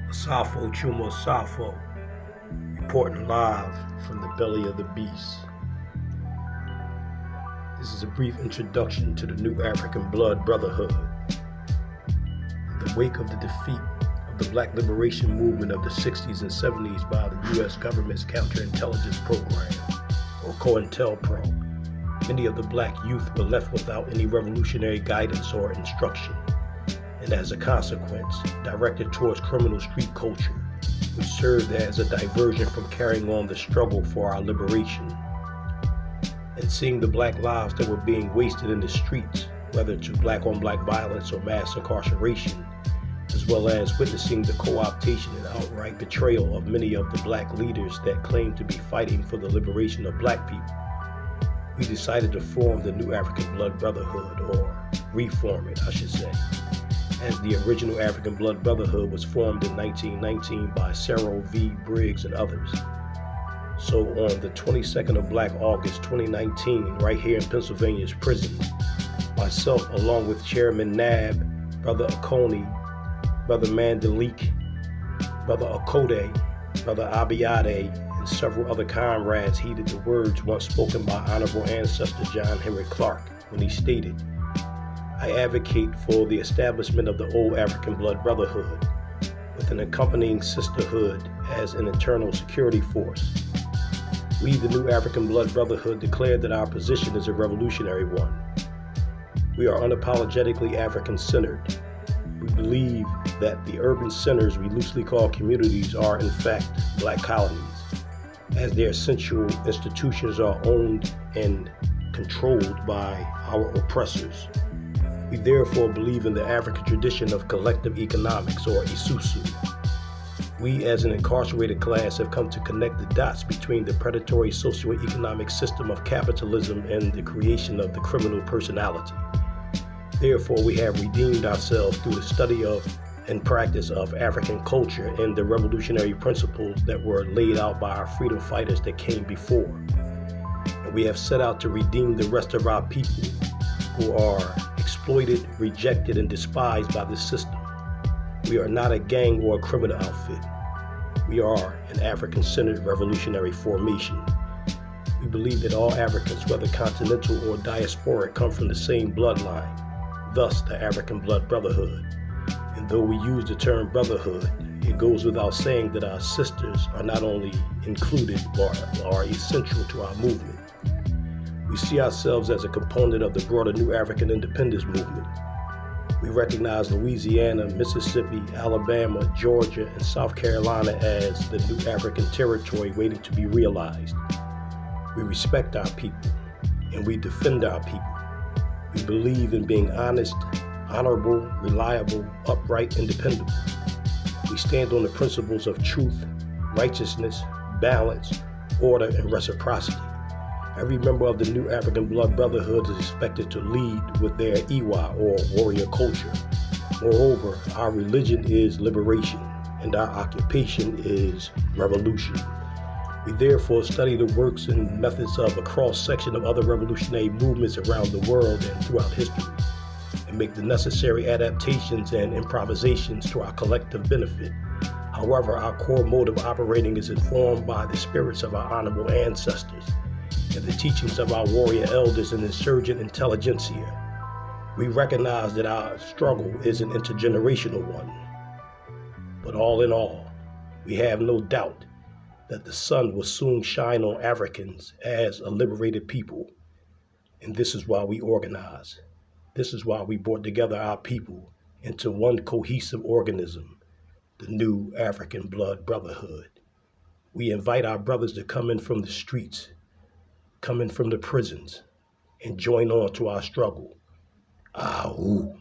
Asafo Chuma Asafo, reporting live from the belly of the beast. This is a brief introduction to the New-Afrikan Brotherhood. In the wake of the defeat of the Black Liberation Movement of the 60s and 70s by the U.S. government's counterintelligence program, or COINTELPRO, many of the black youth were left without any revolutionary guidance or instruction, and as a consequence, directed towards criminal street culture, which served as a diversion from carrying on the struggle for our liberation. And seeing the black lives that were being wasted in the streets, whether to black-on-black violence or mass incarceration, as well as witnessing the co-optation and outright betrayal of many of the black leaders that claimed to be fighting for the liberation of black people, we decided to form the New-Afrikan Brotherhood, or reform it, I should say, as the original African Blood Brotherhood was formed in 1919 by Cyril V. Briggs and others. So on the 22nd of Black August 2019, right here in Pennsylvania's prisons, myself along with Chairman Nab, Brother Akoni, Brother Mandalik, Brother Akode, Brother Abiade, and several other comrades heeded the words once spoken by Honorable Ancestor John Henry Clark when he stated, "I advocate for the establishment of the old African Blood Brotherhood, with an accompanying sisterhood as an internal security force. We, the New-Afrikan Brotherhood, declare that our position is a revolutionary one. We are unapologetically African-centered. We believe that the urban centers we loosely call communities are, in fact, black colonies, as their essential institutions are owned and controlled by our oppressors. We therefore believe in the African tradition of collective economics, or isusu. We as an incarcerated class have come to connect the dots between the predatory socio-economic system of capitalism and the creation of the criminal personality. Therefore, we have redeemed ourselves through the study of and practice of African culture and the revolutionary principles that were laid out by our freedom fighters that came before. And we have set out to redeem the rest of our people who are exploited, rejected, and despised by the system. We are not a gang or a criminal outfit. We are an African-centered revolutionary formation. We believe that all Africans, whether continental or diasporic, come from the same bloodline, thus the African Blood Brotherhood. And though we use the term brotherhood, it goes without saying that our sisters are not only included but are essential to our movement. We see ourselves as a component of the broader New African independence movement. We recognize Louisiana, Mississippi, Alabama, Georgia, and South Carolina as the New African territory waiting to be realized. We respect our people, and we defend our people. We believe in being honest, honorable, reliable, upright, and dependable. We stand on the principles of truth, righteousness, balance, order, and reciprocity. Every member of the New-Afrikan Brotherhood is expected to lead with their Iwa, or warrior culture. Moreover, our religion is liberation, and our occupation is revolution. We therefore study the works and methods of a cross-section of other revolutionary movements around the world and throughout history, and make the necessary adaptations and improvisations to our collective benefit. However, our core mode of operating is informed by the spirits of our honorable ancestors and the teachings of our warrior elders and insurgent intelligentsia. We recognize that our struggle is an intergenerational one. But all in all, we have no doubt that the sun will soon shine on Africans as a liberated people. And this is why we organize. This is why we brought together our people into one cohesive organism, the New-Afrikan Brotherhood. We invite our brothers to come in from the streets, come in from the prisons, and join on to our struggle. Ahu.